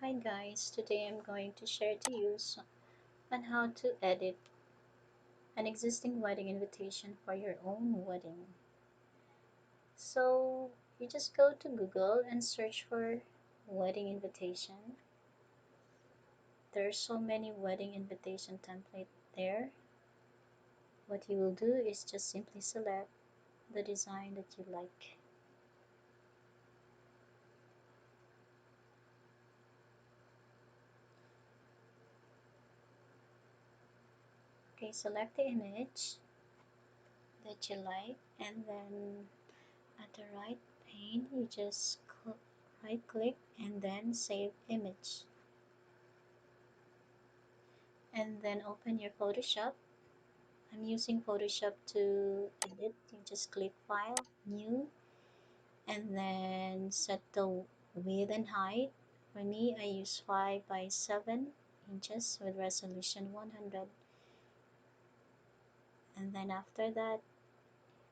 Hi guys, today I'm going to share to you on how to edit an existing wedding invitation for your own wedding. So you just go to Google and search for wedding invitation. There's so many wedding invitation template there. What you will do is just simply select the design that you like. Okay, select the image that you like, and then at the right pane you just right click and then save image, and then open your Photoshop. I'm using Photoshop to edit. You just click file, new, and then set the width and height. For me, I use 5 by 7 inches with resolution 100, and then after that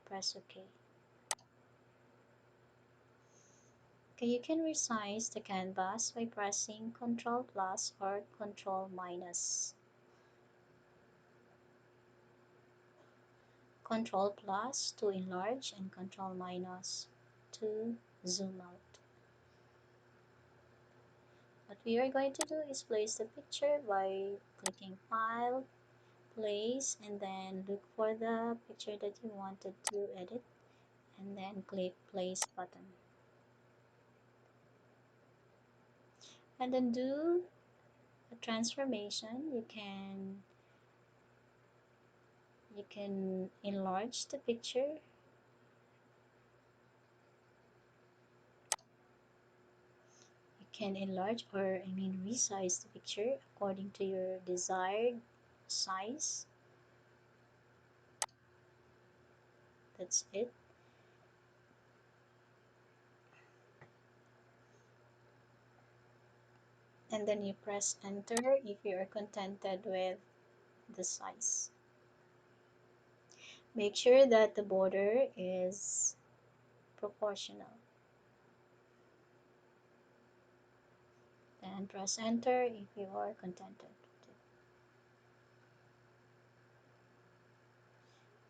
press OK. Okay, you can resize the canvas by pressing Ctrl plus or Ctrl minus. Ctrl plus to enlarge and Ctrl minus to zoom out. What we are going to do is place the picture by clicking File, Place, and then look for the picture that you wanted to edit, and then click Place button. And then do a transformation. You can enlarge the picture. You can enlarge, or resize the picture according to your desired size. That's it. And then you press enter if you are contented with the size. Make sure that the border is proportional. Then press enter if you are contented with it.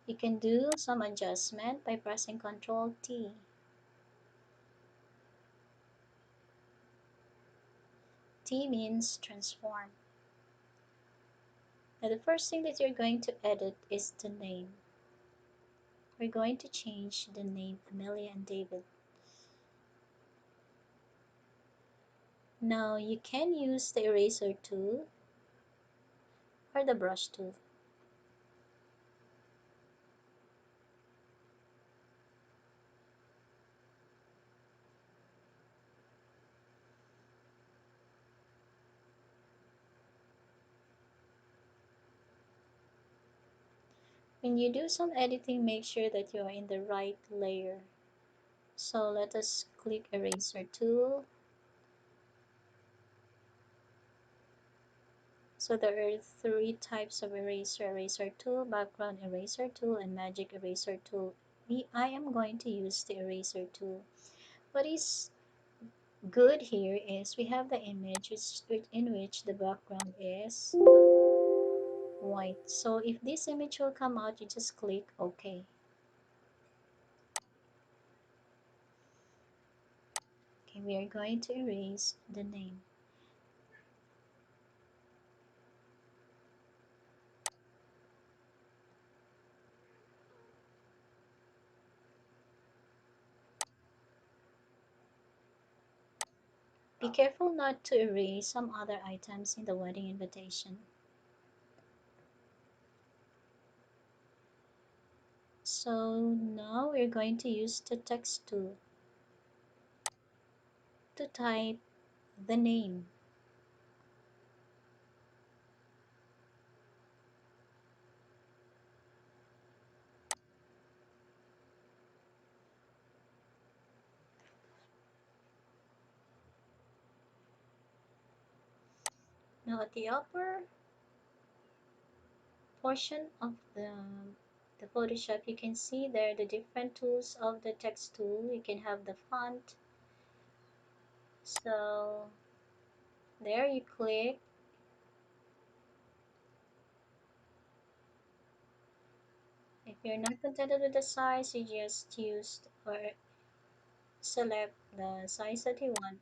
You can do some adjustment by pressing Ctrl T. T means transform. Now the first thing that you're going to edit is the name. We're going to change the name Amelia and David. Now you can use the eraser tool or the brush tool. When you do some editing, make sure that you are in the right layer. So let us click eraser tool. So there are three types of eraser: eraser tool, background eraser tool, and magic eraser tool. I am going to use the eraser tool. What is good here is we have the image in which the background is white. So if this image will come out, you just click OK. Okay, we are going to erase the name. Be careful not to erase some other items in the wedding invitation. So now we're going to use the text tool to type the name. Now at the upper portion of the Photoshop, you can see there the different tools of the text tool. You can have the font. So There you click. If you're not contented with the size, you just use or select the size that you want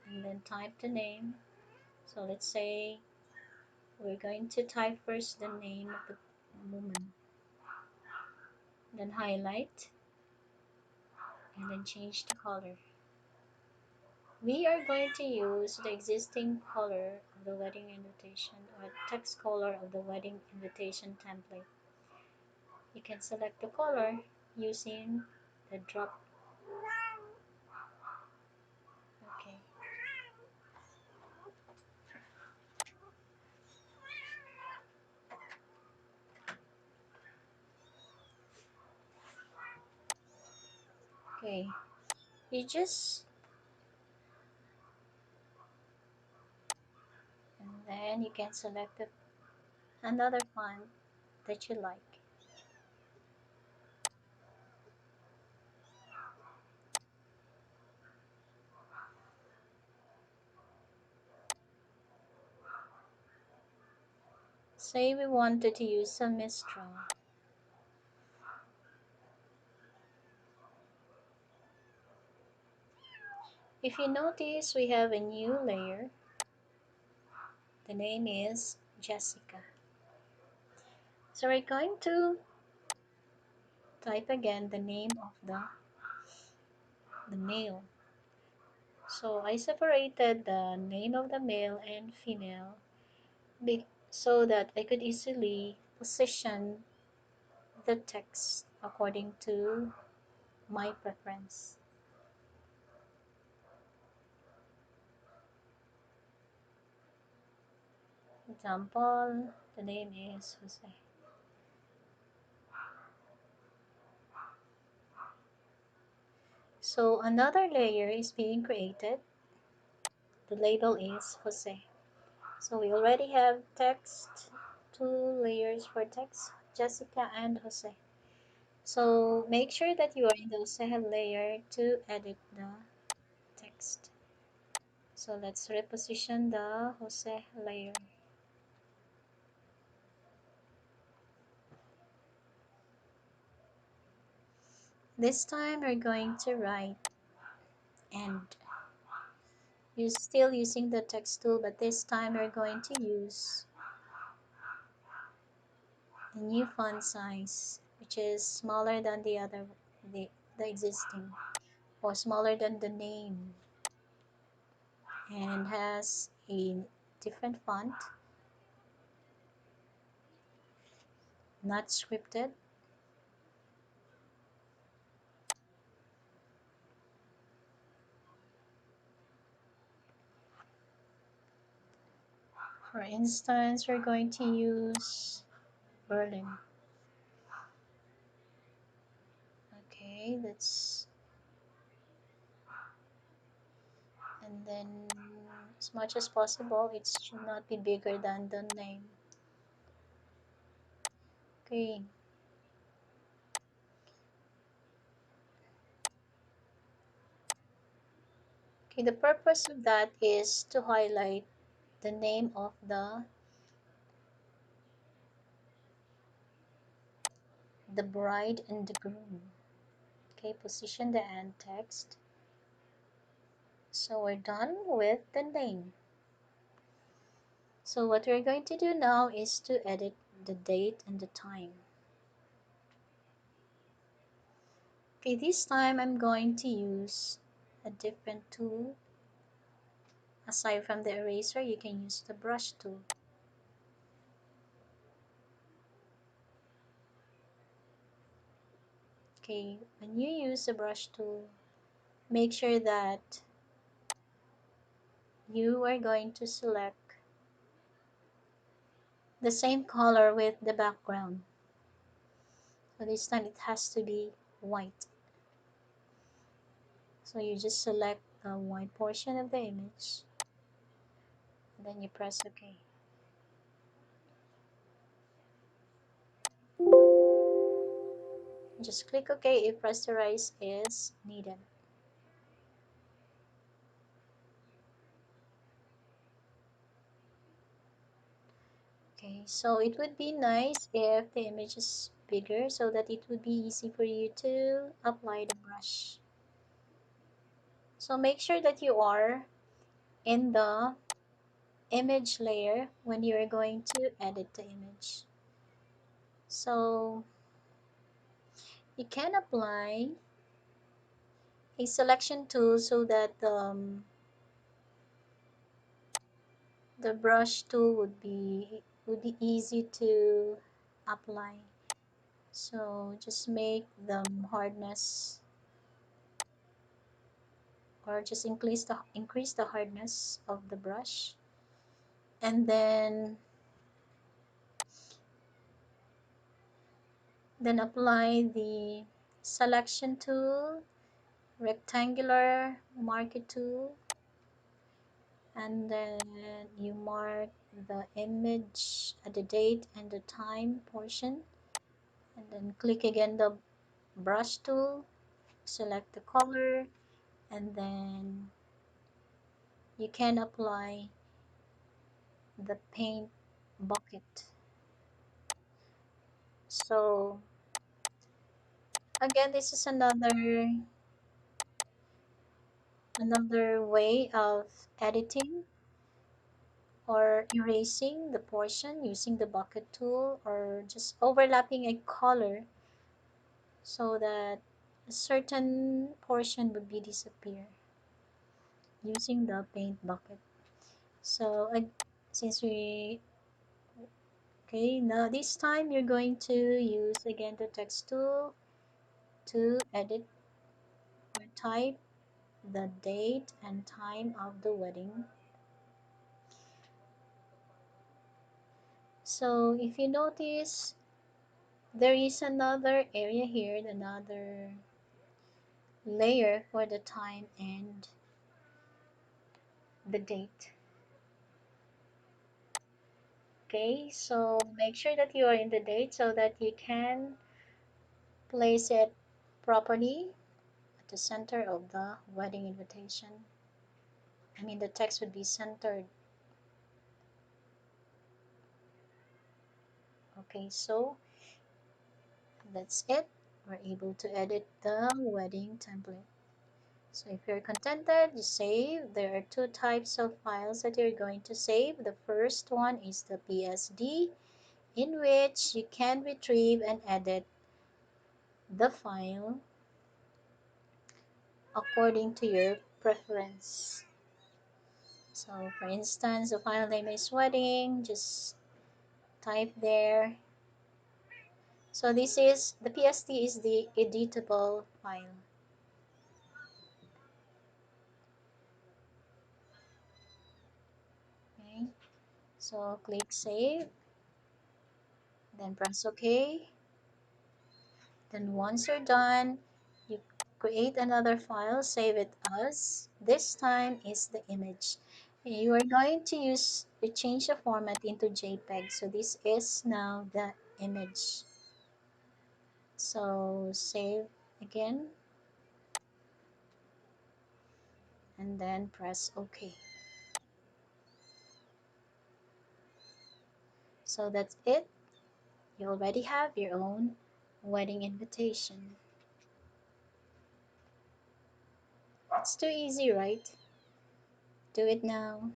and then type the name. So let's say we're going to type first the name of the woman, then highlight and then change the color. We are going to use the existing color of the wedding invitation or text color of the wedding invitation template. You can select the color using the drop. Okay. Okay. You just and then you can select another font that you like. Say we wanted to use some Mistral. If you notice, we have a new layer. The name is Jessica. So we're going to type again the name of the male. So I separated the name of the male and female so that I could easily position the text according to my preference. Example, the name is Jose. So another layer is being created. The label is Jose. So we already have text, two layers for text, Jessica and Jose. So make sure that you are in the second layer to edit the text. So let's reposition the Jose layer. This time we're going to write and. You're still using the text tool, but this time we're going to use the new font size, which is smaller than the existing, or smaller than the name, and has a different font, not scripted. For instance, we're going to use Berlin. Okay, that's and then as much as possible, it should not be bigger than the name. Okay, okay. The purpose of that is to highlight the name of the bride and the groom. Okay, position the end text. So we're done with the name. So what we're going to do now is to edit the date and the time. Okay, this time I'm going to use a different tool. Aside from the eraser, you can use the brush tool. Okay, when you use the brush tool, make sure that you are going to select the same color with the background. So this time it has to be white. So you just select the white portion of the image, and then you press OK. Just click OK if rasterize is needed. Okay, so it would be nice if the image is bigger so that it would be easy for you to apply the brush. So make sure that you are in the image layer when you are going to edit the image. So you can apply a selection tool so that the brush tool would be easy to apply. So just make the hardness, or just increase the hardness of the brush, and then apply the selection tool, rectangular marker tool, and then you mark the image at the date and the time portion, and then click again the brush tool, select the color, and then you can apply the paint bucket. So again, this is another way of editing or erasing the portion using the bucket tool, or just overlapping a color so that a certain portion would be disappear using the paint bucket. So since we okay, now this time you're going to use again the text tool to edit or type the date and time of the wedding. So if you notice, there is another area here, another layer for the time and the date. Okay, so make sure that you are in the date so that you can place it properly at the center of the wedding invitation. I mean, the text would be centered. Okay, so that's it. We're able to edit the wedding template. So if you're contented, you save. There are two types of files that you're going to save. The first one is the PSD, in which you can retrieve and edit the file according to your preference. So for instance, the file name is wedding, just type there. So this is, the PSD is the editable file. Okay, so click save, then press OK. Then once you're done, you create another file, save it as, this time is the image. And you are going to use to change the format into JPEG. So this is now the image. So save again, and then press OK. So that's it. You already have your own wedding invitation. It's too easy, right? Do it now.